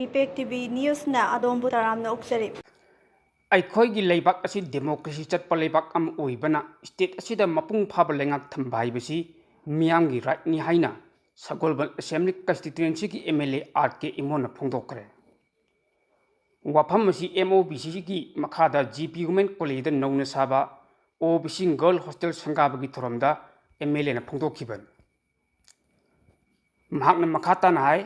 ꯏꯄꯦꯛ TV ꯅ꯭ꯌꯨꯁꯅ ꯑꯗꯣꯝꯕꯨ ꯇꯔꯥꯝꯅ ꯑꯣꯛꯆꯔꯤ꯫ ꯑꯩꯈꯣꯏꯒꯤ ꯂꯩꯕꯥꯛ ꯑꯁꯤ ꯗꯦꯃꯣꯀ꯭ꯔꯦꯁꯤ ꯆꯠꯄ ꯂꯩꯕꯥꯛ ꯑꯃ ꯑꯣꯏꯕꯅ ꯁ꯭ꯇꯦꯠ ꯑꯁꯤꯗ ꯃꯄꯨꯡ ꯐꯥꯕ ꯂꯩꯉꯥꯛ ꯊꯝꯕ ꯍꯥꯏꯕꯁꯤ ꯃꯤꯌꯥꯝꯒꯤ ꯔꯥꯏꯠꯅꯤ ꯍꯥꯏꯅ ꯁꯒꯣꯜꯕꯟ ꯑꯦꯁꯦꯝꯕ꯭ꯂꯤ ꯀꯟꯁꯇꯤꯇ꯭ꯌꯨꯑꯦꯟꯁꯤꯒꯤ ꯑꯦꯝ.ꯑꯦꯜ.ꯑꯦ. ꯑꯥꯔ.ꯀꯦ. ꯏꯃꯣꯟꯅ ꯐꯣꯡꯗꯣꯛꯈ꯭ꯔꯦ꯫ ꯋꯥꯐꯝ ꯑꯁꯤ MOBCꯒꯤ ꯃꯈꯥꯗ ꯖꯤ.ꯄꯤ. ꯋꯨꯃꯦꯟ ꯀꯣꯂꯦꯖꯗ ꯅꯧꯅ ꯁꯥꯕ OBC ꯒꯔꯜ ꯍꯣꯁꯇꯦꯜ ꯁꯪꯒꯥꯕꯒꯤ ꯊꯧꯔꯝꯗ MLAꯅ ꯐꯣꯡꯗꯣꯛꯈꯤꯕꯅꯤ꯫ ꯃꯍꯥꯛꯅ ꯃꯈꯥ ꯇꯥꯅ ꯍꯥꯏ,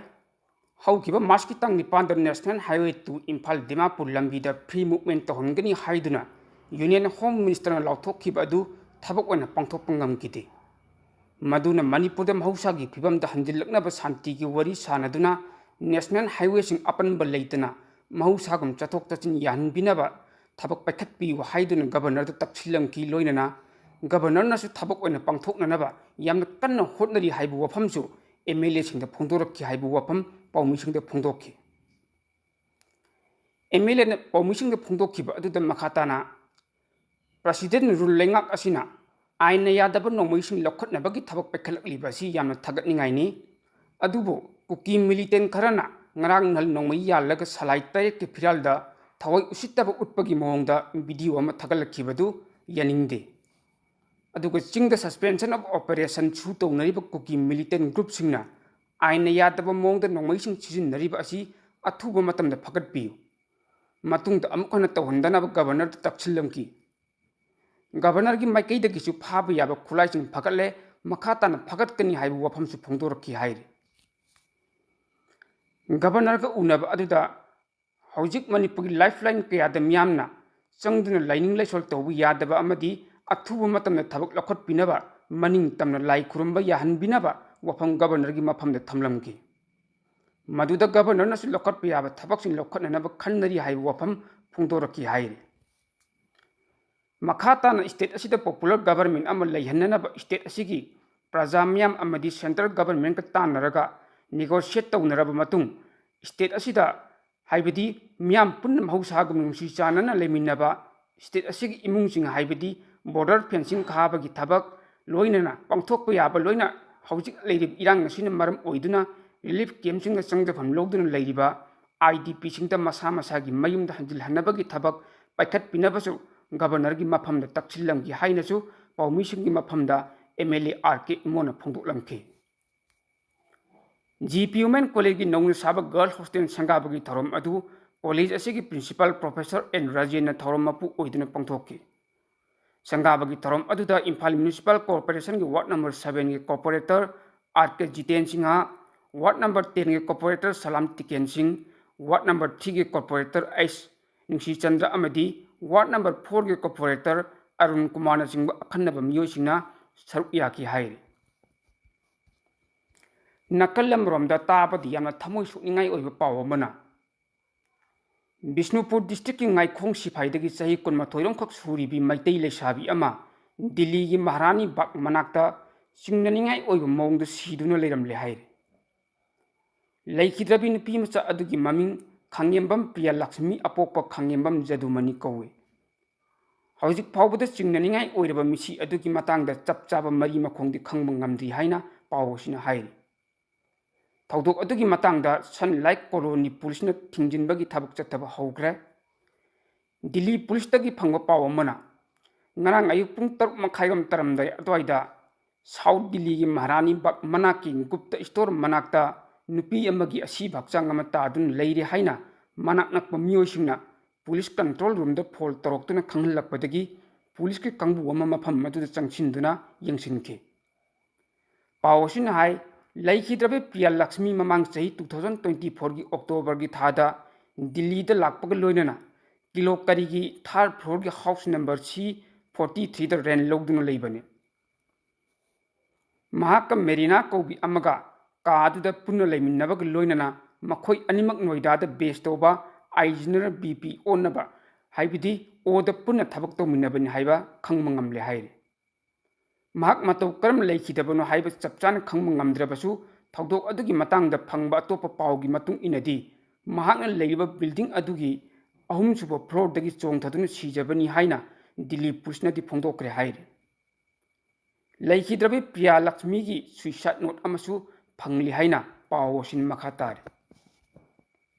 ꯍꯧꯈꯤꯕ ꯃꯥꯔꯆꯀꯤ ꯇꯥꯡ 9ꯗ ꯅꯦꯁꯅꯦꯜ ꯍꯥꯏꯋꯦ 2 ꯏꯝꯐꯥꯜ ꯗꯤꯃꯥꯄꯨꯔ ꯂꯝꯕꯤꯗ ꯐ꯭ꯔꯤ ꯃꯨꯚꯃꯦꯟꯠ ꯇꯧꯍꯟꯒꯅꯤ ꯍꯥꯏꯗꯨꯅ ꯌꯨꯅꯤꯌꯟ ꯍꯣꯝ ꯃꯤꯅꯤꯁꯇꯔꯅ ꯂꯥꯎꯊꯣꯛꯈꯤꯕ ꯑꯗꯨ ꯊꯕꯛ ꯑꯣꯏꯅ ꯄꯥꯡꯊꯣꯛꯄ ꯉꯝꯈꯤꯗꯦ꯫ ꯃꯗꯨꯅ ꯃꯅꯤꯄꯨꯔꯗ ꯃꯍꯧꯁꯥꯒꯤ ꯐꯤꯕꯝꯗ ꯍꯟꯖꯤꯜꯂꯛꯅꯕ ꯁꯥꯟꯇꯤꯒꯤ ꯋꯥꯔꯤ ꯁꯥꯅꯗꯨꯅ ꯅꯦꯁꯅꯦꯜ ꯍꯥꯏꯋꯦꯁꯤꯡ ꯑꯄꯟꯕ ꯂꯩꯇꯅ ꯃꯍꯧꯁꯥꯒꯨꯝ ꯆꯠꯊꯣꯛ ꯆꯠꯁꯤꯟ ꯌꯥꯍꯟꯕꯤꯅꯕ ꯊꯕꯛ ꯄꯥꯏꯈꯠꯄꯤꯌꯨ ꯍꯥꯏꯗꯨꯅ ꯒꯕꯔꯅꯔꯗ ꯇꯛꯁꯤꯜꯂꯝꯈꯤ꯫ ꯂꯣꯏꯅꯅ ꯒꯕꯔꯅꯔꯅꯁꯨ ꯊꯕꯛ ꯑꯣꯏꯅ ꯄꯥꯡꯊꯣꯛꯅꯅꯕ ꯌꯥꯝꯅ ꯀꯟꯅ ꯍꯣꯠꯅꯔꯤ ꯍꯥꯏꯕ ꯋꯥꯐꯝꯁꯨ MLAꯁꯤꯡꯗ ꯐꯣꯡꯗꯣꯔꯛꯈꯤ ꯍꯥꯏꯕ ꯋꯥꯐꯝ ꯄꯥꯎꯃꯤꯁꯤꯡꯗ ꯐꯣꯡꯗꯣꯛꯈꯤ꯫ MLAꯅ ꯄꯥꯎꯃꯤꯁꯤꯡꯗ ꯐꯣꯡꯗꯣꯛꯈꯤꯕ ꯑꯗꯨꯗ ꯃꯈꯥ ꯇꯥꯅ ꯄ꯭ꯔꯁꯤꯗꯦꯟꯠ ꯔꯨꯜ ꯂꯩꯉꯥꯛ ꯑꯁꯤꯅ ꯑꯥꯏꯟꯅ ꯌꯥꯗꯕ ꯅꯣꯡꯃꯩꯁꯤꯡ ꯂꯧꯈꯠꯅꯕꯒꯤ ꯊꯕꯛ ꯄꯥꯏꯈꯠꯂꯛꯂꯤꯕ ꯑꯁꯤ ꯌꯥꯝꯅ ꯊꯥꯒꯠꯅꯤꯡꯉꯥꯏꯅꯤ꯫ ꯑꯗꯨꯕꯨ ꯀꯨꯀꯤ ꯃꯤꯂꯤꯇꯦꯟꯠ ꯈꯔꯅ ꯉꯔꯥꯡ ꯅꯍꯥꯟ ꯅꯣꯡꯃꯩ ꯌꯥꯜꯂꯒ ꯁꯂꯥꯏ ꯇꯔꯦꯠꯀꯤ ꯐꯤꯔꯥꯜꯗ ꯊꯋꯥꯏ ꯎꯁꯤꯠꯇꯕ ꯎꯠꯄꯒꯤ ꯃꯑꯣꯡꯗ ꯚꯤꯗꯤꯑꯣ ꯑꯃ ꯊꯥꯒꯠꯂꯛꯈꯤꯕꯗꯨ ꯌꯥꯅꯤꯡꯗꯦ꯫ ꯑꯗꯨꯒ ꯆꯤꯡꯗ ꯁꯁꯄꯦꯟꯁꯟ ꯑꯣꯐ ꯑꯣꯄꯔꯦꯁꯟ ꯁꯨ ꯇꯧꯅꯔꯤꯕ ꯀꯨꯀꯤ ꯃꯤꯂꯤꯇꯦꯟꯠ ꯒ꯭ꯔꯨꯞꯁꯤꯡꯅ ꯑꯥꯏꯟꯅ ꯌꯥꯗꯕ ꯃꯑꯣꯡꯗ ꯅꯣꯡꯃꯩꯁꯤꯡ ꯁꯤꯖꯤꯟꯅꯔꯤꯕ ꯑꯁꯤ ꯑꯊꯨꯕ ꯃꯇꯝꯗ ꯐꯒꯠꯄꯤꯌꯨ꯫ ꯃꯇꯨꯡꯗ ꯑꯃꯨꯛ ꯍꯟꯅ ꯇꯧꯍꯟꯗꯅꯕ ꯒꯕꯔꯅꯔꯗ ꯇꯛꯁꯤꯜꯂꯝꯈꯤ꯫ ꯒꯕꯔꯅꯔꯒꯤ ꯃꯥꯏꯀꯩꯗꯒꯤꯁꯨ ꯐꯥꯕ ꯌꯥꯕ ꯈꯨꯠꯂꯥꯏꯁꯤꯡ ꯐꯒꯠꯂꯦ, ꯃꯈꯥ ꯇꯥꯅ ꯐꯒꯠꯀꯅꯤ ꯍꯥꯏꯕ ꯋꯥꯐꯝꯁꯨ ꯐꯣꯡꯗꯣꯔꯛꯈꯤ ꯍꯥꯏꯔꯤ꯫ ꯒꯕꯔꯅꯔꯒ ꯎꯅꯕ ꯑꯗꯨꯗ ꯍꯧꯖꯤꯛ ꯃꯅꯤꯄꯨꯔꯒꯤ ꯂꯥꯏꯐꯂꯥꯏꯟ ꯀꯌꯥꯗ ꯃꯤꯌꯥꯝꯅ ꯆꯪꯗꯨꯅ ꯂꯥꯏꯅꯤꯡ ꯂꯥꯏꯁꯣꯜ ꯇꯧꯕ ꯌꯥꯗꯕ ꯑꯃꯗꯤ ꯑꯊꯨꯕ ꯃꯇꯝꯗ ꯊꯕꯛ ꯂꯧꯈꯠꯄꯤꯅꯕ ꯃꯅꯤꯡ ꯇꯝꯅ ꯂꯥꯏ ꯈꯨꯔꯨꯝꯕ ꯌꯥꯍꯟꯕꯤꯅꯕ ꯋꯥꯐꯝ ꯒꯕꯔꯅꯔꯒꯤ ꯃꯐꯝꯗ ꯊꯝꯂꯝꯈꯤ꯫ ꯃꯗꯨꯗ ꯒꯕꯔꯅꯔꯅꯁꯨ ꯂꯧꯈꯠꯄ ꯌꯥꯕ ꯊꯕꯛꯁꯤꯡ ꯂꯧꯈꯠꯅꯅꯕ ꯈꯟꯅꯔꯤ ꯍꯥꯏꯕ ꯋꯥꯐꯝ ꯐꯣꯡꯗꯣꯔꯛꯈꯤ ꯍꯥꯏꯔꯤ꯫ ꯃꯈꯥ ꯇꯥꯅ ꯁ꯭ꯇꯦꯠ ꯑꯁꯤꯗ ꯄꯣꯄꯨꯂꯔ ꯒꯕꯔꯟꯃꯦꯟꯠ ꯑꯃ ꯂꯩꯍꯟꯅꯅꯕ ꯁ꯭ꯇꯦꯠ ꯑꯁꯤꯒꯤ ꯄ꯭ꯔꯖꯥ ꯃꯤꯌꯥꯝ ꯑꯃꯗꯤ ꯁꯦꯟꯇ꯭ꯔꯦꯜ ꯒꯕꯔꯟꯃꯦꯟꯠꯀ ꯇꯥꯟꯅꯔꯒ ꯅꯦꯒꯣꯁꯤꯌꯦꯠ ꯇꯧꯅꯔꯕ ꯃꯇꯨꯡ ꯁ꯭ꯇꯦꯠ ꯑꯁꯤꯗ ꯍꯥꯏꯕꯗꯤ ꯃꯤꯌꯥꯝ ꯄꯨꯟꯅ ꯃꯍꯧꯁꯥꯒꯨꯝ ꯅꯨꯡꯁꯤ ꯆꯥꯟꯅꯅ ꯂꯩꯃꯤꯟꯅꯕ ꯁ꯭ꯇꯦꯠ ꯑꯁꯤꯒꯤ ꯏꯃꯨꯡꯁꯤꯡ ꯍꯥꯏꯕꯗꯤ ꯕꯣꯔꯗꯔ ꯐꯦꯟꯁꯤꯡ ꯈꯥꯕꯒꯤ ꯊꯕꯛ ꯂꯣꯏꯅꯅ ꯄꯥꯡꯊꯣꯛꯄ ꯌꯥꯕ ꯂꯣꯏꯅ ꯍꯧꯖꯤꯛ ꯂꯩꯔꯤꯕ ꯏꯔꯥꯡ ꯑꯁꯤꯅ ꯃꯔꯝ ꯑꯣꯏꯗꯨꯅ ꯔꯤꯂꯤꯐ ꯀꯦꯝꯞꯁꯤꯡꯗ ꯆꯪꯖꯐꯝ ꯂꯧꯗꯨꯅ ꯂꯩꯔꯤꯕ IDPꯁꯤꯡꯗ ꯃꯁꯥ ꯃꯁꯥꯒꯤ ꯃꯌꯨꯝꯗ ꯍꯟꯖꯤꯜꯍꯟꯅꯕꯒꯤ ꯊꯕꯛ ꯄꯥꯏꯈꯠꯄꯤꯅꯕꯁꯨ ꯒꯕꯔꯅꯔꯒꯤ ꯃꯐꯝꯗ ꯇꯛꯁꯤꯜꯂꯝꯈꯤ ꯍꯥꯏꯅꯁꯨ ꯄꯥꯎꯃꯤꯁꯤꯡꯒꯤ ꯃꯐꯝꯗ MLA R.K. ꯏꯃꯣꯟꯅ ꯐꯣꯡꯗꯣꯛꯂꯝꯈꯤ꯫ G.P. ꯋꯨꯃꯦꯟ ꯀꯣꯂꯦꯖꯒꯤ ꯅꯧꯅ ꯁꯥꯕ ꯒꯔꯜ ꯍꯣꯁꯇꯦꯜ ꯁꯪꯒꯥꯕꯒꯤ ꯊꯧꯔꯝ ꯑꯗꯨ ꯀꯣꯂꯦꯖ ꯑꯁꯤꯒꯤ ꯄ꯭ꯔꯤꯟꯁꯤꯄꯥꯜ ꯄ꯭ꯔꯣꯐꯦꯁꯔ N. ꯔꯥꯖꯦꯟꯅ ꯊꯧꯔꯝ ꯃꯄꯨ ꯑꯣꯏꯗꯨꯅ ꯄꯥꯡꯊꯣꯛꯈꯤ꯫ ꯁꯪꯒꯥꯕꯒꯤ ꯊꯧꯔꯝ ꯑꯗꯨꯗ ꯏꯝꯐꯥꯜ ꯃ꯭ꯌꯨꯅꯤꯁꯤꯄꯥꯜ ꯀꯣꯔꯄꯣꯔꯦꯁꯟꯒꯤ ꯋꯥꯔꯗ ꯅꯝꯕꯔ 7ꯒꯤ corporator R.K. Jiten Singh, ward number 10ꯒꯤ corporator Salam Tiken Singh, ward number 3ꯒꯤ ꯀꯣꯔꯄꯣꯔꯦꯇꯔ H. ꯅꯨꯡꯁꯤꯆꯟꯗ꯭ꯔ ꯑꯃꯗꯤ ꯋꯥꯔꯗ ꯅꯝꯕꯔ 4ꯒꯤ ꯀꯣꯔꯄꯣꯔꯦꯇꯔ ꯑꯔꯨꯟ ꯀꯨꯃꯥꯔꯅꯆꯤꯡꯕ ꯑꯈꯟꯅꯕ ꯃꯤꯑꯣꯏꯁꯤꯡꯅ ꯁꯔꯨꯛ ꯌꯥꯈꯤ ꯍꯥꯏꯔꯤ꯫ ꯅꯥꯀꯜ ꯑꯃꯔꯣꯝꯗ ꯇꯥꯕꯗ ꯌꯥꯝꯅ ꯊꯃꯣꯏ ꯁꯣꯛꯅꯤꯡꯉꯥꯏ ꯑꯣꯏꯕ ꯄꯥꯎ ꯑꯃꯅ ꯕꯤꯁꯅꯨꯄꯨꯔ ꯗꯤꯁꯇ꯭ꯔꯤꯛꯀꯤ ꯉꯥꯏꯈꯣꯡ ꯁꯤꯐꯥꯏꯗꯒꯤ ꯆꯍꯤ 12ꯔꯣꯝꯈꯛ ꯁꯨꯔꯤꯕꯤ ꯃꯩꯇꯩ ꯂꯩꯁꯥꯕꯤ ꯑꯃ ꯗꯤꯜꯂꯤꯒꯤ ꯃꯍꯥꯔꯥꯅꯤ ꯕꯥꯒ ꯃꯅꯥꯛꯇ ꯆꯤꯡꯅꯅꯤꯡꯉꯥꯏ ꯑꯣꯏꯕ ꯃꯑꯣꯡꯗ ꯁꯤꯗꯨꯅ ꯂꯩꯔꯝꯂꯦ ꯍꯥꯏꯔꯤ꯫ ꯂꯩꯈꯤꯗ꯭ꯔꯕꯤ ꯅꯨꯄꯤꯃꯆꯥ ꯑꯗꯨꯒꯤ ꯃꯃꯤꯡ ꯈꯥꯡꯉꯦꯝꯕꯝ ꯄ꯭ꯔꯤꯌꯥ ꯂꯛꯁꯃꯤ ꯑꯄꯣꯛꯄ ꯈꯥꯡꯉꯦꯝꯕꯝ ꯖꯗꯨꯃꯅꯤ ꯀꯧꯏ꯫ ꯍꯧꯖꯤꯛ ꯐꯥꯎꯕꯗ ꯆꯤꯡꯅꯅꯤꯡꯉꯥꯏ ꯑꯣꯏꯔꯕ ꯃꯤꯁꯤ ꯑꯗꯨꯒꯤ ꯃꯇꯥꯡꯗ ꯆꯞ ꯆꯥꯕ ꯃꯔꯤ ꯃꯈꯣꯡꯗꯤ ꯈꯪꯕ ꯉꯝꯗ꯭ꯔꯤ ꯍꯥꯏꯅ ꯄꯥꯎ ꯑꯁꯤꯅ ꯍꯥꯏꯔꯤ꯫ ꯊꯧꯗꯣꯛ ꯑꯗꯨꯒꯤ ꯃꯇꯥꯡꯗ ꯁꯟꯂꯥꯏꯠ ꯀꯣꯂꯣꯅꯤ ꯄꯨꯂꯤꯁꯅ ꯊꯤꯡꯖꯤꯟꯕꯒꯤ ꯊꯕꯛ ꯆꯠꯊꯕ ꯍꯧꯈ꯭ꯔꯦ꯫ ꯗꯤꯜꯂꯤ ꯄꯨꯂꯤꯁꯇꯒꯤ ꯐꯪꯕ ꯄꯥꯎ ꯑꯃꯅ ꯉꯔꯥꯡ ꯑꯌꯨꯛ ꯄꯨꯡ 6:30 ꯇꯔꯝꯗꯥꯏ ꯑꯗꯨꯋꯥꯏꯗ ꯁꯥꯎꯊ ꯗꯤꯜꯂꯤꯒꯤ ꯃꯍꯥꯔꯥꯅꯤ ꯕꯥꯒ ꯃꯅꯥꯛꯀꯤ ꯒꯨꯞꯇ ꯁ꯭ꯇꯣꯔ ꯃꯅꯥꯛꯇ ꯅꯨꯄꯤ ꯑꯃꯒꯤ ꯑꯁꯤꯕ ꯍꯛꯆꯥꯡ ꯑꯃ ꯇꯥꯗꯨꯅ ꯂꯩꯔꯦ ꯍꯥꯏꯅ ꯃꯅꯥꯛ ꯅꯛꯄ ꯃꯤꯑꯣꯏꯁꯤꯡꯅ ꯄꯨꯂꯤꯁ ꯀꯟꯇ꯭ꯔꯣꯜ ꯔꯨꯝꯗ ꯐꯣꯟ ꯇꯧꯔꯛꯇꯨꯅ ꯈꯪꯍꯜꯂꯛꯄꯗꯒꯤ ꯄꯨꯂꯤꯁꯀꯤ ꯀꯥꯡꯕꯨ ꯑꯃ ꯃꯐꯝ ꯑꯗꯨꯗ ꯆꯪꯁꯤꯟꯗꯨꯅ ꯌꯦꯡꯁꯤꯟꯈꯤ꯫ ꯄꯥꯎ ꯑꯁꯤꯅ ꯍꯥꯏ ꯂꯩꯈꯤꯗ꯭ꯔꯕꯤ ꯄ꯭ꯔꯤꯌꯥ ꯂꯛꯁꯃꯤ ꯃꯃꯥꯡ ꯆꯍꯤ 2024ꯒꯤ ꯑꯣꯛꯇꯣꯕꯔꯒꯤ ꯊꯥꯗ ꯗꯤꯜꯂꯤꯗ ꯂꯥꯛꯄꯒ ꯂꯣꯏꯅꯅ ꯀꯤꯂꯣꯀꯔꯤꯒꯤ 3rd ꯐ꯭ꯂꯣꯔꯒꯤ ꯍꯥꯎꯁ ꯅꯝꯕꯔ C43ꯗ ꯔꯦꯟꯠ ꯂꯧꯗꯨꯅ ꯂꯩꯕꯅꯤ꯫ ꯃꯍꯥꯛꯀ ꯃꯦꯔꯤꯅꯥ ꯀꯧꯕꯤ ꯑꯃꯒ ꯀꯥ ꯑꯗꯨꯗ ꯄꯨꯟꯅ ꯂꯩꯃꯤꯟꯅꯕꯒ ꯂꯣꯏꯅꯅ ꯃꯈꯣꯏ ꯑꯅꯤꯃꯛ ꯅꯣꯏꯗꯥꯗ ꯕꯦꯁ ꯇꯧꯕ ꯑꯥꯏꯖꯤꯅꯔ BP ꯑꯣꯟꯅꯕ ꯍꯥꯏꯕꯗꯤ Oꯗ ꯄꯨꯟꯅ ꯊꯕꯛ ꯇꯧꯃꯤꯟꯅꯕꯅꯤ ꯍꯥꯏꯕ ꯈꯪꯕ ꯉꯝꯂꯦ ꯍꯥꯏꯔꯤ꯫ ꯃꯍꯥꯛ ꯃꯇꯧ ꯀꯔꯝ ꯂꯩꯈꯤꯗꯕꯅꯣ ꯍꯥꯏꯕ ꯆꯞ ꯆꯥꯅ ꯈꯪꯕ ꯉꯝꯗ꯭ꯔꯕꯁꯨ ꯊꯧꯗꯣꯛ ꯑꯗꯨꯒꯤ ꯃꯇꯥꯡꯗ ꯐꯪꯕ ꯑꯇꯣꯞꯄ ꯄꯥꯎꯒꯤ ꯃꯇꯨꯡ ꯏꯟꯅꯗꯤ ꯃꯍꯥꯛꯅ ꯂꯩꯔꯤꯕ ꯕꯤꯜꯗꯤꯡ ꯑꯗꯨꯒꯤ 3ꯁꯨꯕ ꯐ꯭ꯂꯣꯔꯗꯒꯤ ꯆꯣꯡꯊꯗꯨꯅ ꯁꯤꯖꯕꯅꯤ ꯍꯥꯏꯅ ꯗꯤꯜꯂꯤ ꯄꯨꯂꯤꯁꯅꯗꯤ ꯐꯣꯡꯗꯣꯛꯈ꯭ꯔꯦ ꯍꯥꯏꯔꯤ꯫ ꯂꯩꯈꯤꯗ꯭ꯔꯕꯤ ꯄ꯭ꯔꯤꯌꯥ ꯂꯛꯁꯃꯤꯒꯤ ꯁꯨꯏꯁꯥꯏꯗ ꯅꯣꯠ ꯑꯃꯁꯨ ꯐꯪꯂꯤ ꯍꯥꯏꯅ ꯄꯥꯎ ꯑꯁꯤꯅ ꯃꯈꯥ ꯇꯥꯔꯤ꯫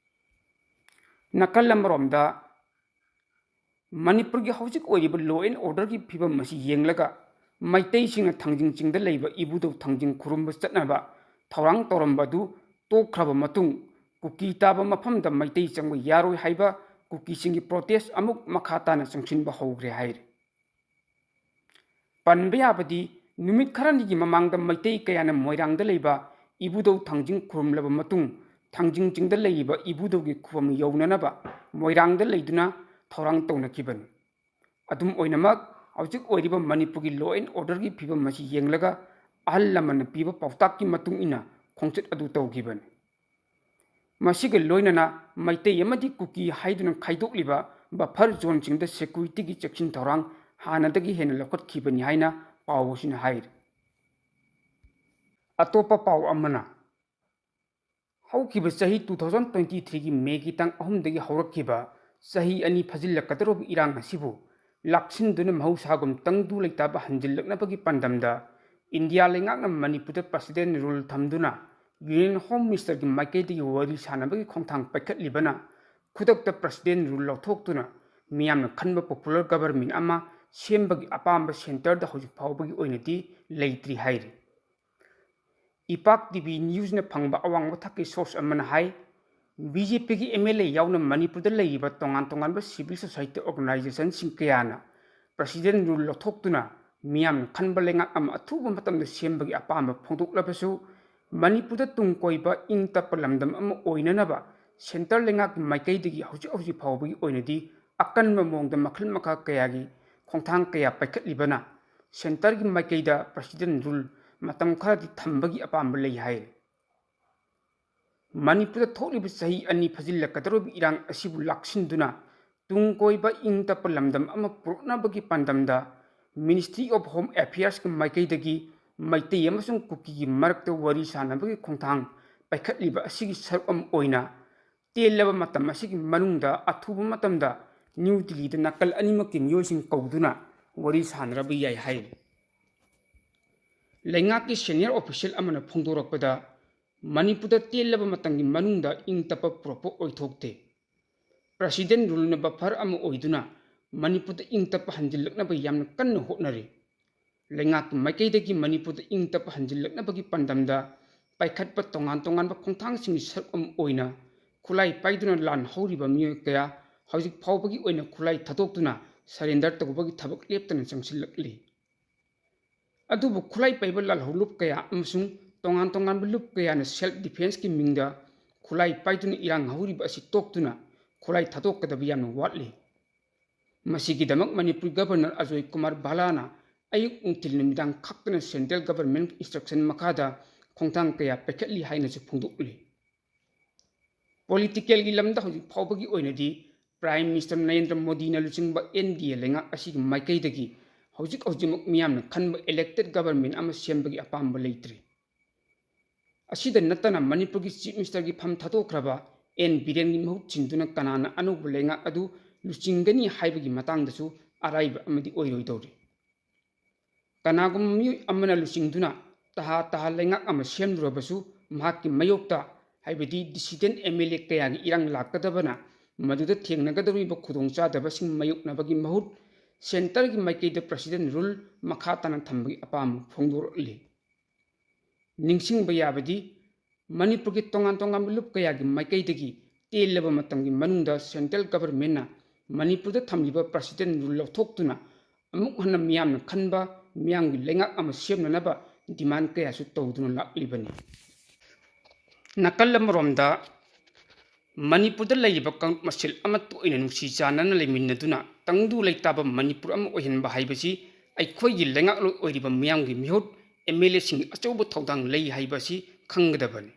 नकल अमरोमदा मणिपुर की हौजिक ओइरिबा लॉ एंड ऑर्डर की फिबम मसी येंगलगा मैतई सिंग थंजिंग चिंगदा लेबा इबुदौ थंजिंग खुरुम चटनाबा थौरांग तौरंबदु तोखरब मतुंग कुकी ताबा मफमदा मैतई चंगबा यारोय हाइबा कुकी सिंगी प्रोटेस्ट अमुक मखाताना चंगसिनबा हौग्रे हाइर पनबे याबदी नुमित खरनिगी ममांगदा मैतई कयाना मोइरांगदा लेबा इबुदौ थंजिंग खुरुमलबा मतुंग थंजिंग चिंगदा लेबा इबुदौगी खुबम यौननबा मोइरांगदा लेदुना थौरांग तौनखिबन अदुम ओइनमक हौजिक ओइरिबा मणिपुर की लॉ एंड ऑर्डर की फिबम मसी येंगलगा अहल लमन पीबा पाउताक की मतुंग इना खोंचत अदु तौगिबन मसीगे लोइनना मैतई अमदी कुकी हाइदुना खाइदोकलिबा बफर जोन सिंगदा सिक्योरिटी की चेक्सिन थौरांग हानादगी हेन लखतखिबनि हाइना पावसिना हाइर अतोपा पाव अमना हौखिबा सही 2023 की मे की तंग अहुमदगी हौरखिबा सही अनि फजिल्लकदरोब इरांग असिबु लाक्सिनदुना महौसागुम तंगदु लेताबा हंजिल्लकनबगी पंदमदा इंडिया लेंगाकना मणिपुर प्रेसिडेंट रूल थमदुना यूनियन होम मिनिस्टर की माइकेदगी वरी सानबगी खोंथांग पैखतलिबना खुदकता प्रेसिडेंट रूल लौथोक्तुना मियामना खनबा पॉपुलर गवर्नमेंट अमा सेमबगी अपाम्बा सेंटर हौजिक फावबगी ओइनदी लेइत्रि हाइरि इपाक टीवी न्यूज़ ने फंगबा अवांग थकी सोर्स अमन हाई बीजेपी की एमएलए याउना मणिपुर लेइबा तोंगान तोंगानबा सिविल सोसाइटी ऑर्गेनाइजेशन सिंग कयाना प्रेसिडेंट रूल लौथोक्तुना मियाम खनबा लेंगाक अमा अथुबा मतमदा सेमबगी अपाम्बा फोंदोक्लबसु मणिपुर तुंग कोइबा इंग तप लमदम अमा ओइननबा सेंटर लेंगाक माइकैदगी हौजिक हौजिक फावबगी ओइनदी अकनबा मोंगदा मखल मखा कयागी खोंथांग कया पैखतलिबना सेंटर की माइकैदा प्रेसिडेंट रूल मतम खरदी थंबगी अपाम्बा लेइ हाइ मणिपुर थोलिबा सही अनि फजिल्लकदरोब इरांग असिबु लाक्सिनदुना तुंग कोइबा इंग तप लमदम अमा पुरनबगी पंदमदा मिनिस्ट्री ऑफ होम अफेयर्स की माइकैदगी मैतई अमसुंग कुकी की मरक्ता वरी सानबगी खोंथांग पैखतलिबा असिगी सरुम ओइना तेलबा मतम असिगी मनुंगदा अथुबा मतमदा न्यू दिल्ली दा नकल अनिमकी मियोसिंग कौदुना वरी सानरबा याय हाइ लेंगा की सीनियर ऑफिशियल अमना फोंदोरकपदा मणिपुर तेलबा मतंगी मनुंगदा इंग तप पुरपो ओइथोक्ते प्रेसिडेंट रूल ने बफर अमा ओइदुना मणिपुर इंग तप हंजिल्लकनबा यामना कन्न होटनरे लेंगा की माइकैदगी मणिपुर इंग तप हंजिल्लकनबगी पंदमदा पाइखतपा तोंगान तोंगानबा खोंथांगसिंगी सरुम ओइना खुलाई पाइदुना लान हौरिबा मियोय कया हौजिक फावबगी ओइना खुलाई थदोक्तुना सरेंडर तगबगी थबक लेप्तना चंगसिल्लकली अदुबु खुलाई पाइबा लालहौलुप कया अमसुंग तोंगान तोंगान लुप कयाना सेल्फ डिफेंस की मिंगदा खुलाई पाइदुना इरांग हौरिबा असि तोक्तुना खुलाई थदोक्कदबा यामना वाटली मसिगिदमक मणिपुर गवर्नर अजय कुमार बालाना अयुक उंगतिल नुमिदांग खक्तना सेंट्रल गवर्नमेंट इंस्ट्रक्शन मखादा खोंथांग कया पैखतली हाइनासु फोंदोक्ली पॉलिटिकल की लमदा हौजिक फावबगी ओइनदी प्राइम मिनिस्टर नरेंद्र मोदी ना लुचिंगबा एनडीए लेंगा असिगी माइकैदगी हौजिक हौजिमक मियामना खनबा इलेक्टेड गवर्नमेंट अमा सेमबगी अपाम्बा लेइत्रि असिदा नतना मणिपुर की चीफ मिनिस्टर की फम थादोख्रबा एन बीरेन की महूत सिंदुना कनाना अनौबा लेंगा अदु लुचिंगनी हाइबगी मतांगदसु अराइबा अमदी ओइरोइदौरि कनागुम मियोय अमना लुचिंगदुना तहा तहा लेंगा अमा सेमलुरबसु महाकि मयोक्ता हाइबदी डिसिडेंट एमएलए कयागी इरांग लाकदबना मदुदा थेंगनगदौरिबा खुदोंचादबसिंग मयोक्नबगी महूत सेंटर की माइकैदा प्रेसिडेंट रूल मखा ताना थंबगी अपाम फोंदोरली निंगसिंगबा याबदी मणिपुर की तोंगान तोंगान लुप कयागी माइकैदगी तेलबा मतंगी मनुंगदा सेंट्रल गवर्नमेंटना मणिपुर थम्लिबा प्रेसिडेंट रूल लौथोक्तुना अमुक हन्ना मियामना खनबा मियामगी लेंगाक अमा सेमननबा डिमांड कयासु तौदुना लाक्लिबनी नकल अमरोमदा मणिपुर लेइबा कांग्रेस मसेल अमा तोइना नुसी चानना लेमिन्नदुना तंगदु लेताबा मणिपुर अमा ओहिनबा हाइबसी अइखोइगी लेंगाक लोइ ओइरिबा मियामगी मिहुत एमएलए सिंग अचौबा थौदांग लई हाइबसी खंगदबनी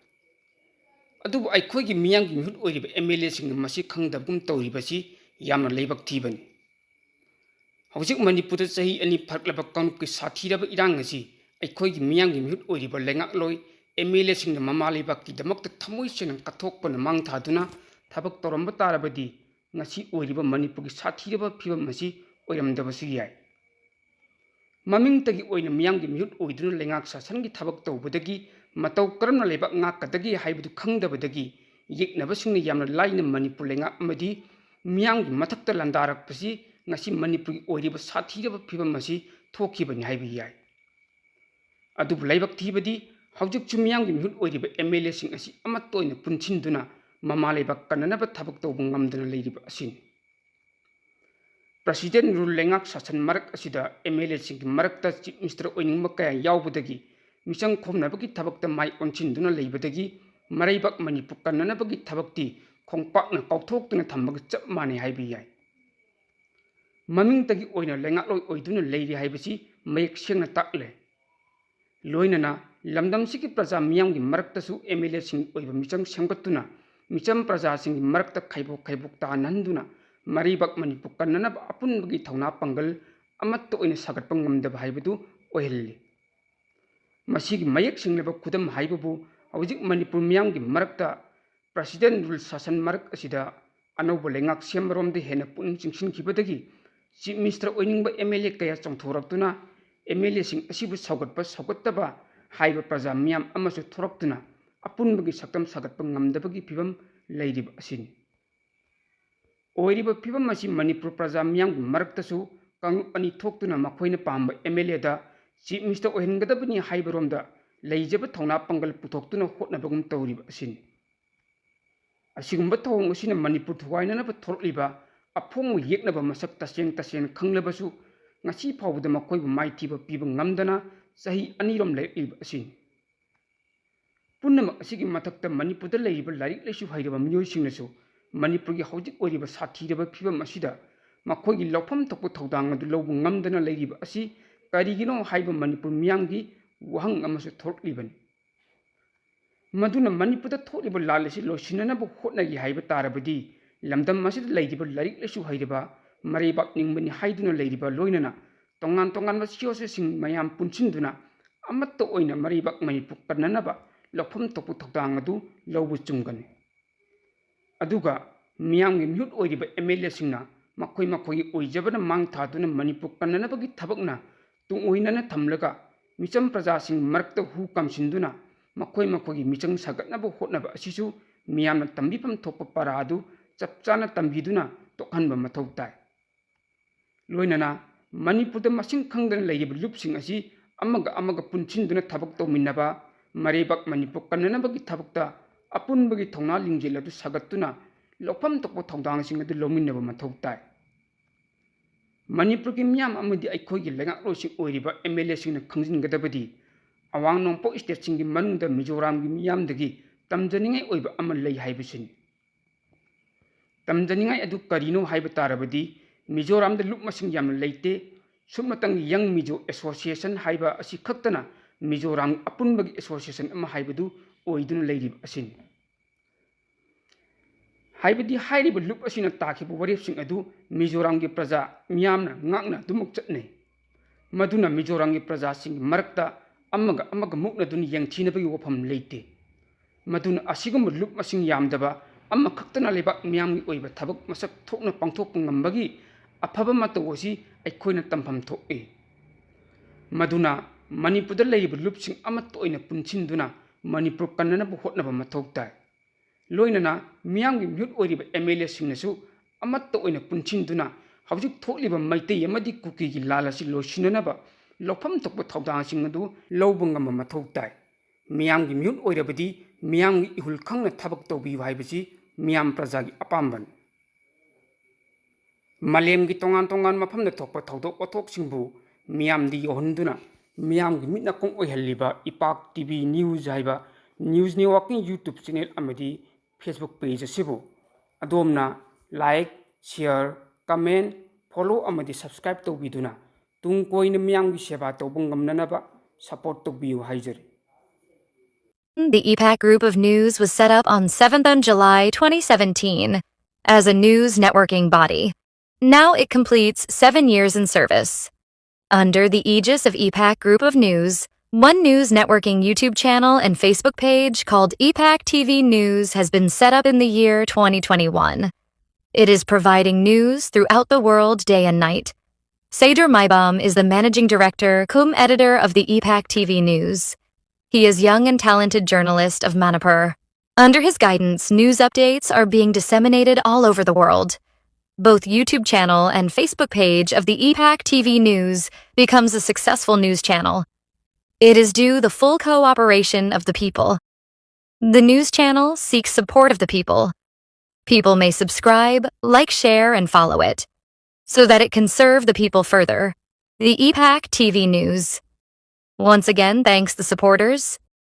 अदुबु अइखोइगी मियामगी मिहुत ओइरिबा एमएलए सिंग मसी खंगदबगुम तौरिबसी यामना लेबक थीबनी हौजिक मणिपुर चही अनि फरकलबा कांग्रेस की साथीरबा इरांग असी अइखोइगी मियामगी मिहुत ओइरिबा लेंगाक लोइ एमएलए सिंग ममा लेबकीदमक थमोइसेन कथोकपन मांग थादुना थबक तौरंबा तारबदी ngasi oiriba manipur ki sathiraba phibam masi oiramdabasu yai maming tagi oina miyam gi mihut oiduna lengak sasan gi thabak tawbadagi matau karamna lebak ngak kadagi haibadu khangdabadagi ꯌꯦꯛꯅꯕꯁꯤꯡꯅ ꯌꯥꯝꯅ ꯂꯥꯏꯅ ꯃꯅꯤꯄꯨꯔ ꯂꯩꯉꯥꯛ ꯑꯃꯗꯤ ꯃꯤꯌꯥꯝꯒꯤ ꯃꯊꯛꯇ ꯂꯥꯟꯗꯥꯔꯛꯄꯁꯤ ꯉꯁꯤ ꯃꯅꯤꯄꯨꯔꯒꯤ ꯑꯣꯏꯔꯤꯕ ꯁꯥꯊꯤꯔꯕ ꯐꯤꯕꯝ ꯑꯁꯤ ꯊꯣꯛꯈꯤꯕꯅꯤ ꯍꯥꯏꯕ ꯌꯥꯏ ꯑꯗꯨꯕꯨ ꯂꯥꯏꯕꯛ ꯊꯤꯕꯗꯤ ꯍꯧꯖꯤꯛꯁꯨ ꯃꯤꯌꯥꯝꯒꯤ ꯃꯤꯍꯨꯠ ꯑꯣꯏꯔꯤꯕ MLAꯁꯤꯡ ꯑꯁꯤ ꯑꯃꯠꯇ ꯑꯣꯏꯅ ꯄꯨꯟꯁꯤꯟꯗꯨꯅ ꯃꯃꯥ ꯂꯩꯕꯥꯛ ꯀꯟꯅꯅꯕ ꯊꯕꯛ ꯇꯧꯕ ꯉꯝꯗꯅ ꯂꯩꯔꯤꯕ ꯑꯁꯤꯅꯤ ꯄ꯭ꯔꯁꯤꯗꯦꯟ ꯔꯨꯜ ꯂꯩꯉꯥꯛ ꯁꯥꯁꯟ ꯃꯔꯛ ꯑꯁꯤꯗ MLAꯁꯤꯡꯒꯤ ꯃꯔꯛꯇ ꯆꯤꯞ ꯃꯤꯅꯤꯁꯇꯔ ꯑꯣꯏꯅꯤꯡꯕ ꯀꯌꯥ ꯌꯥꯎꯕꯗꯒꯤ ꯃꯤꯆꯪ ꯈꯣꯝꯅꯕꯒꯤ ꯊꯕꯛꯇ ꯃꯥꯏ ꯑꯣꯟꯁꯤꯟꯗꯨꯅ ꯂꯩꯕꯗꯒꯤ ꯃꯔꯩꯕꯥꯛ ꯃꯅꯤꯄꯨꯔ ꯀꯟꯅꯅꯕꯒꯤ ꯊꯕꯛꯇꯤ ꯈꯣꯡꯄꯥꯛꯅ ꯀꯥꯎꯊꯣꯛꯇꯨꯅ ꯊꯝꯕꯒ ꯆꯞ ꯃꯥꯟꯅꯩ ꯍꯥꯏꯕ ꯌꯥꯏ ꯃꯃꯤꯡꯇꯒꯤ ꯑꯣꯏꯅ ꯂꯩꯉꯥꯛꯂꯣꯏ ꯑꯣꯏꯗꯨꯅ ꯂꯩꯔꯤ ꯍꯥꯏꯕꯁꯤ ꯃꯌꯦꯛ ꯁꯦꯡꯅ ꯇꯥꯛꯂꯦ ꯂꯣꯏꯅꯅ ꯂꯝꯗꯝꯁꯤꯒꯤ ꯄ꯭ꯔꯖꯥ ꯃꯤꯌꯥꯝꯒꯤ ꯃꯔꯛꯇꯁꯨ MLAꯁꯤꯡ ꯑꯣꯏꯕ ꯃꯤꯆꯪ ꯁꯦꯝꯒꯠꯇꯨꯅ ꯃꯤꯆꯝ ꯄ꯭ꯔꯖꯥꯁꯤꯡꯒꯤ ꯃꯔꯛꯇ ꯈꯥꯏꯕꯣꯛ ꯇꯥꯍꯟꯗꯨꯅ ꯃꯔꯩꯕꯥꯛ ꯃꯅꯤꯄꯨꯔ ꯀꯟꯅꯅꯕ ꯑꯄꯨꯟꯕꯒꯤ ꯊꯧꯅꯥ ꯄꯥꯡꯒꯜ ꯑꯃꯠꯇ ꯑꯣꯏꯅ ꯁꯥꯒꯠꯄ ꯉꯝꯗꯕ ꯍꯥꯏꯕꯗꯨ ꯑꯣꯏꯍꯜꯂꯤ ꯃꯁꯤꯒꯤ ꯃꯌꯦꯛ ꯁꯦꯡꯂꯕ ꯈꯨꯗꯝ ꯍꯥꯏꯕꯕꯨ ꯍꯧꯖꯤꯛ ꯃꯅꯤꯄꯨꯔ ꯃꯤꯌꯥꯝꯒꯤ ꯃꯔꯛꯇ ꯄ꯭ꯔꯁꯤꯗꯦꯟ ꯔꯨꯜ ꯁꯥꯁꯟ ꯃꯔꯛ ꯑꯁꯤꯗ ꯑꯅꯧꯕ ꯂꯩꯉꯥꯛ ꯁꯦꯝꯕꯔꯣꯝꯗ ꯍꯦꯟꯅ ꯄꯨꯛꯅꯤꯡ ꯆꯤꯡꯁꯤꯟꯈꯤꯕꯗꯒꯤ ꯆꯤꯞ ꯃꯤꯅꯤꯁꯇꯔ ꯑꯣꯏꯅꯤꯡꯕ MLA ꯀꯌꯥ ꯆꯣꯡꯊꯣꯔꯛꯇꯨꯅ MLAꯁꯤꯡ ꯑꯁꯤꯕꯨ ꯁꯧꯒꯠꯇꯕ ꯍꯥꯏꯕ ꯄ꯭ꯔꯖꯥ ꯃꯤꯌꯥꯝ ꯑꯃꯁꯨ ꯊꯣꯔꯛꯇꯨꯅ ꯑꯄꯨꯟꯕꯒꯤ ꯁꯛꯇꯝ ꯁꯥꯒꯠꯄ ꯉꯝꯗꯕꯒꯤ ꯐꯤꯕꯝ ꯂꯩꯔꯤꯕ ꯑꯁꯤꯅꯤ ꯑꯣꯏꯔꯤꯕ ꯐꯤꯕꯝ ꯑꯁꯤ ꯃꯅꯤꯄꯨꯔ ꯄ꯭ꯔꯖꯥ ꯃꯤꯌꯥꯝꯒꯤ ꯃꯔꯛꯇꯁꯨ ꯀꯥꯡꯂꯨꯞ ꯑꯅꯤ ꯊꯣꯛꯇꯨꯅ ꯃꯈꯣꯏꯅ ꯄꯥꯝꯕ MLAꯗ ꯆꯤꯞ ꯃꯤꯅꯤꯁꯇꯔ ꯑꯣꯏꯍꯟꯒꯗꯕꯅꯤ ꯍꯥꯏꯕꯔꯣꯝꯗ ꯂꯩꯖꯕ ꯊꯧꯅꯥ ꯄꯥꯡꯒꯜ ꯄꯨꯊꯣꯛꯇꯨꯅ ꯍꯣꯠꯅꯕꯒꯨꯝ ꯇꯧꯔꯤꯕ ꯑꯁꯤꯅꯤ ꯑꯁꯤꯒꯨꯝꯕ ꯊꯧꯑꯣꯡ ꯑꯁꯤꯅ ꯃꯅꯤꯄꯨꯔ ꯊꯨꯒꯥꯏꯅꯅꯕ ꯊꯣꯔꯛꯂꯤꯕ ꯑꯐꯣꯡꯕ ꯌꯦꯛꯅꯕ ꯃꯁꯛ ꯇꯁꯦꯡꯅ ꯈꯪꯂꯕꯁꯨ ꯉꯁꯤ ꯐꯥꯎꯕꯗ ꯃꯈꯣꯏꯕꯨ ꯃꯥꯏꯊꯤꯕ ꯄꯤꯕ ꯉꯝꯗꯅ ꯆꯍꯤ ꯑꯅꯤꯔꯣꯝ ꯂꯩꯔꯛꯂꯤꯕ ꯑꯁꯤꯅꯤ ꯄꯨꯝꯅꯃꯛ ꯑꯁꯤꯒꯤ ꯃꯊꯛꯇ ꯃꯅꯤꯄꯨꯔꯗ ꯂꯩꯔꯤꯕ ꯂꯥꯏꯔꯤꯛ ꯂꯥꯏꯁꯨ ꯍꯩꯔꯕ ꯃꯤꯑꯣꯏꯁꯤꯡꯅꯁꯨ ꯃꯅꯤꯄꯨꯔꯒꯤ ꯍꯧꯖꯤꯛ ꯑꯣꯏꯔꯤꯕ ꯁꯥꯊꯤꯔꯕ ꯐꯤꯕꯝ ꯑꯁꯤꯗ ꯃꯈꯣꯏꯒꯤ ꯂꯧꯐꯝ ꯊꯣꯛꯄ ꯊꯧꯗꯥꯡ ꯑꯗꯨ ꯂꯧꯕ ꯉꯝꯗꯅ ꯂꯩꯔꯤꯕ ꯑꯁꯤ ꯀꯔꯤꯒꯤꯅꯣ ꯍꯥꯏꯕ ꯃꯅꯤꯄꯨꯔ ꯃꯤꯌꯥꯝꯒꯤ ꯋꯥꯍꯪ ꯑꯃꯁꯨ ꯊꯣꯔꯛꯂꯤꯕꯅꯤ ꯃꯗꯨꯅ ꯃꯅꯤꯄꯨꯔꯗ ꯊꯣꯛꯂꯤꯕ ꯂꯥꯜ ꯑꯁꯤ ꯂꯣꯏꯁꯤꯟꯅꯅꯕ ꯍꯣꯠꯅꯒꯦ ꯍꯥꯏꯕ ꯇꯥꯔꯕꯗꯤ ꯂꯝꯗꯝ ꯑꯁꯤꯗ ꯂꯩꯔꯤꯕ ꯂꯥꯏꯔꯤꯛ ꯂꯥꯏꯁꯨ ꯍꯩꯔꯕ ꯃꯔꯩꯕꯥꯛ ꯅꯤꯡꯕꯅꯤ ꯍꯥꯏꯗꯨꯅ ꯂꯩꯔꯤꯕ ꯂꯣꯏꯅꯅ ꯇꯣꯉꯥꯟ ꯇꯣꯉꯥꯟꯕ ꯁꯤꯑꯣꯁꯤꯁꯤꯡ ꯃꯌꯥꯝ ꯄꯨꯟꯁꯤꯟꯗꯨꯅ ꯑꯃꯠꯇ ꯑꯣꯏꯅ ꯃꯔꯩꯕꯥꯛ ꯃꯅꯤꯄꯨꯔ ꯀꯟꯅꯅꯕ ꯂꯧꯐꯝ ꯊꯣꯛꯄ ꯊꯧꯗꯥꯡ ꯑꯗꯨ ꯂꯧꯕ ꯆꯨꯝꯒꯅꯤ ꯑꯗꯨꯒ ꯃꯤꯌꯥꯝꯒꯤ ꯃꯤꯍꯨꯠ ꯑꯣꯏꯔꯤꯕ MLAꯁꯤꯡꯅ ꯃꯈꯣꯏꯒꯤ ꯑꯣꯏꯖꯕꯅ ꯃꯥꯡ ꯊꯥꯗꯨꯅ ꯃꯅꯤꯄꯨꯔ ꯀꯟꯅꯅꯕꯒꯤ ꯊꯕꯛꯅ ꯇꯨꯡꯑꯣꯏꯅꯅ ꯊꯝꯂꯒ ꯃꯤꯆꯝ ꯄ꯭ꯔꯖꯥꯁꯤꯡ ꯃꯔꯛꯇ ꯍꯨ ꯀꯥꯝꯁꯤꯟꯗꯨꯅ ꯃꯈꯣꯏꯒꯤ ꯃꯤꯆꯪ ꯁꯥꯒꯠꯅꯕ ꯍꯣꯠꯅꯕ ꯑꯁꯤꯁꯨ ꯃꯤꯌꯥꯝꯅ ꯇꯝꯕꯤꯐꯝ ꯊꯣꯛꯄ ꯄꯔꯥ ꯑꯗꯨ ꯆꯞ ꯆꯥꯅ ꯇꯝꯕꯤꯗꯨꯅ ꯇꯣꯛꯍꯟꯕ ꯃꯊꯧ ꯇꯥꯏ ꯂꯣꯏꯅꯅ ꯃꯅꯤꯄꯨꯔꯗ ꯃꯁꯤꯡ ꯈꯪꯗꯅ ꯂꯩꯔꯤꯕ ꯂꯨꯞꯁꯤꯡ ꯑꯁꯤ ꯑꯃꯒ ꯄꯨꯟꯁꯤꯟꯗꯨꯅ ꯊꯕꯛ ꯇꯧꯃꯤꯟꯅꯕ ꯃꯔꯩꯕꯥꯛ ꯃꯅꯤꯄꯨꯔ ꯀꯟꯅꯅꯕꯒꯤ ꯊꯕꯛꯇ ꯑꯄꯨꯟꯕꯒꯤ ꯊꯧꯅꯥ ꯂꯤꯡꯖꯦꯜ ꯑꯗꯨ ꯁꯥꯒꯠꯇꯨꯅ ꯂꯧꯐꯝ ꯊꯣꯛꯄ ꯊꯧꯗꯥꯡꯁꯤꯡ ꯑꯗꯨ ꯂꯧꯃꯤꯟꯅꯕ ꯃꯊꯧ ꯇꯥꯏ ꯃꯅꯤꯄꯨꯔꯒꯤ ꯃꯤꯌꯥꯝ ꯑꯃꯗꯤ ꯑꯩꯈꯣꯏꯒꯤ ꯂꯩꯉꯥꯛꯂꯣꯏꯁꯤꯡ ꯑꯣꯏꯔꯤꯕ MLAꯁꯤꯡꯅ ꯈꯪꯖꯤꯟꯒꯗꯕꯗꯤ ꯑꯋꯥꯡ ꯅꯣꯡꯄꯣꯛ ꯁ꯭ꯇꯦꯠꯁꯤꯡꯒꯤ ꯃꯅꯨꯡꯗ ꯃꯤꯖꯣꯔꯥꯝꯒꯤ ꯃꯤꯌꯥꯝꯗꯒꯤ ꯇꯝꯖꯅꯤꯡꯉꯥꯏ ꯑꯣꯏꯕ ꯑꯃ ꯂꯩ ꯍꯥꯏꯕꯁꯤꯅꯤ ꯇꯝꯖꯅꯤꯡꯉꯥꯏ ꯑꯗꯨ ꯀꯔꯤꯅꯣ ꯍꯥꯏꯕ ꯇꯥꯔꯕꯗꯤ ꯃꯤꯖꯣꯔꯥꯝꯗ ꯂꯨꯞ ꯃꯁꯤꯡ ꯌꯥꯝꯅ ꯂꯩꯇꯦ ꯁꯨꯞꯅꯇꯪ ꯌꯪ ꯃꯤꯖꯣ ꯑꯦꯁꯣꯁꯤꯌꯦꯁꯟ ꯍꯥꯏꯕ ꯑꯁꯤ ꯈꯛꯇꯅ ꯃꯤꯖꯣꯔꯥꯝ ꯑꯄꯨꯟꯕꯒꯤ ꯑꯦꯁꯣꯁꯤꯌꯦꯁꯟ ꯑꯃ ꯍꯥꯏꯕꯗꯨ ꯑꯣꯏꯗꯨꯅ ꯂꯩꯔꯤꯕ ꯑꯁꯤꯅꯤ ꯍꯥꯏꯕꯗꯤ ꯍꯥꯏꯔꯤꯕ ꯂꯨꯞ ꯑꯁꯤꯅ ꯇꯥꯈꯤꯕ ꯋꯥꯔꯦꯞꯁꯤꯡ ꯑꯗꯨ ꯃꯤꯖꯣꯔꯥꯝꯒꯤ ꯄ꯭ꯔꯖꯥ ꯃꯤꯌꯥꯝꯅ ꯉꯥꯛꯅ ꯑꯗꯨꯃꯛ ꯆꯠꯅꯩ ꯃꯗꯨꯅ ꯃꯤꯖꯣꯔꯥꯝꯒꯤ ꯄ꯭ꯔꯖꯥꯁꯤꯡꯒꯤ ꯃꯔꯛꯇ ꯑꯃꯒ ꯃꯨꯛꯅꯗꯨꯅ ꯌꯦꯡꯊꯤꯅꯕꯒꯤ ꯋꯥꯐꯝ ꯂꯩꯇꯦ ꯃꯗꯨꯅ ꯑꯁꯤꯒꯨꯝꯕ ꯂꯨꯞ ꯃꯁꯤꯡ ꯌꯥꯝꯗꯕ ꯑꯃꯈꯛꯇꯅ ꯂꯩꯕꯥꯛ ꯃꯤꯌꯥꯝꯒꯤ ꯑꯣꯏꯕ ꯊꯕꯛ ꯃꯁꯛ ꯊꯣꯛꯅ ꯄꯥꯡꯊꯣꯛꯄ ꯉꯝꯕꯒꯤ ꯑꯐꯕ ꯃꯇꯧ ꯑꯁꯤ ꯑꯩꯈꯣꯏꯅ ꯇꯝꯐꯝ ꯊꯣꯛꯏ ꯃꯗꯨꯅ ꯃꯅꯤꯄꯨꯔꯗ ꯂꯩꯔꯤꯕ ꯂꯨꯞꯁꯤꯡ ꯑꯃꯠꯇ ꯑꯣꯏꯅ ꯄꯨꯟꯁꯤꯟꯗꯨꯅ ꯃꯅꯤꯄꯨꯔ ꯀꯟꯅꯅꯕ ꯍꯣꯠꯅꯕ ꯃꯊꯧ ꯇꯥꯏ ꯂꯣꯏꯅꯅ ꯃꯤꯌꯥꯝꯒꯤ ꯃꯤꯍꯨꯠ ꯑꯣꯏꯔꯤꯕ MLAꯁꯤꯡꯅꯁꯨ ꯑꯃꯠꯇ ꯑꯣꯏꯅ ꯄꯨꯟꯁꯤꯟꯗꯨꯅ ꯍꯧꯖꯤꯛ ꯊꯣꯛꯂꯤꯕ ꯃꯩꯇꯩ ꯑꯃꯗꯤ ꯀꯨꯀꯤꯒꯤ ꯂꯥꯜ ꯑꯁꯤ ꯂꯣꯏꯁꯤꯟꯅꯅꯕ ꯂꯧꯐꯝ ꯊꯣꯛꯄ ꯊꯧꯗꯥꯡꯁꯤꯡ ꯑꯗꯨ ꯂꯧꯕ ꯉꯝꯕ ꯃꯊꯧ ꯇꯥꯏ ꯃꯤꯌꯥꯝꯒꯤ ꯃꯤꯍꯨꯠ ꯑꯣꯏꯔꯕꯗꯤ ꯃꯤꯌꯥꯝꯒꯤ ꯏꯍꯨꯜ ꯈꯪꯅ ꯊꯕꯛ ꯇꯧꯕꯤꯌꯨ ꯍꯥꯏꯕꯁꯤ ꯃꯤꯌꯥꯝ ꯄ꯭ꯔꯖꯥꯒꯤ ꯑꯄꯥꯝꯕꯅꯤ ꯃꯥꯂꯦꯝꯒꯤ ꯇꯣꯉꯥꯟ ꯃꯐꯝꯗ ꯊꯣꯛꯄ ꯊꯧꯗꯣꯛ ꯋꯥꯊꯣꯛꯁꯤꯡꯕꯨ ꯃꯤꯌꯥꯝꯗ ꯌꯧꯍꯟꯗꯨꯅ ꯃꯤꯌꯥꯝꯒꯤ ꯃꯤꯠ ꯅꯥꯀꯣꯡ ꯑꯣꯏꯍꯜꯂꯤꯕ ꯏꯄꯥꯛ TV ꯅ꯭ꯌꯨꯁ ꯍꯥꯏꯕ ꯅ꯭ꯌꯨꯁ ꯅꯦꯠꯋꯥꯔꯛꯀꯤ YouTube ꯆꯦꯅꯦꯜ ꯑꯃꯗꯤ Facebook ꯄꯦꯖ ꯑꯁꯤꯕꯨ ꯑꯗꯣꯝꯅ ꯂꯥꯏꯛ ꯁꯤꯌꯔ ꯀꯃꯦꯟ ꯐꯣꯂꯣ ꯑꯃꯗꯤ ꯁꯕꯁꯀ꯭ꯔꯥꯏꯕ ꯇꯧꯕꯤꯗꯨꯅ ꯇꯨꯡ ꯀꯣꯏꯅ ꯃꯤꯌꯥꯝꯒꯤ ꯁꯦꯕꯥ ꯇꯧꯕ ꯉꯝꯅꯅꯕ ꯁꯄꯣꯔꯠ ꯇꯧꯕꯤꯌꯨ ꯍꯥꯏꯖꯔꯤ The EPAC Group of News was set up on 7th of July 2017 as a news networking body. Now it completes 7 years in service. Under the aegis of EPAC Group of News, one news networking YouTube channel and Facebook page called EPAC TV News has been set up in the year 2021. It is providing news throughout the world day and night. Seder Maibam is the managing director cum editor of the EPAC TV News. He is young and talented journalist of Manipur. Under his guidance, news updates are being disseminated all over the world. Both YouTube channel and Facebook page of the EPAC TV News becomes a successful news channel. It is due the full cooperation of the people. The news channel seeks support of the people. People may subscribe, like, share, and follow it, so that it can serve the people further. The EPAC TV News. Once again, thanks the supporters.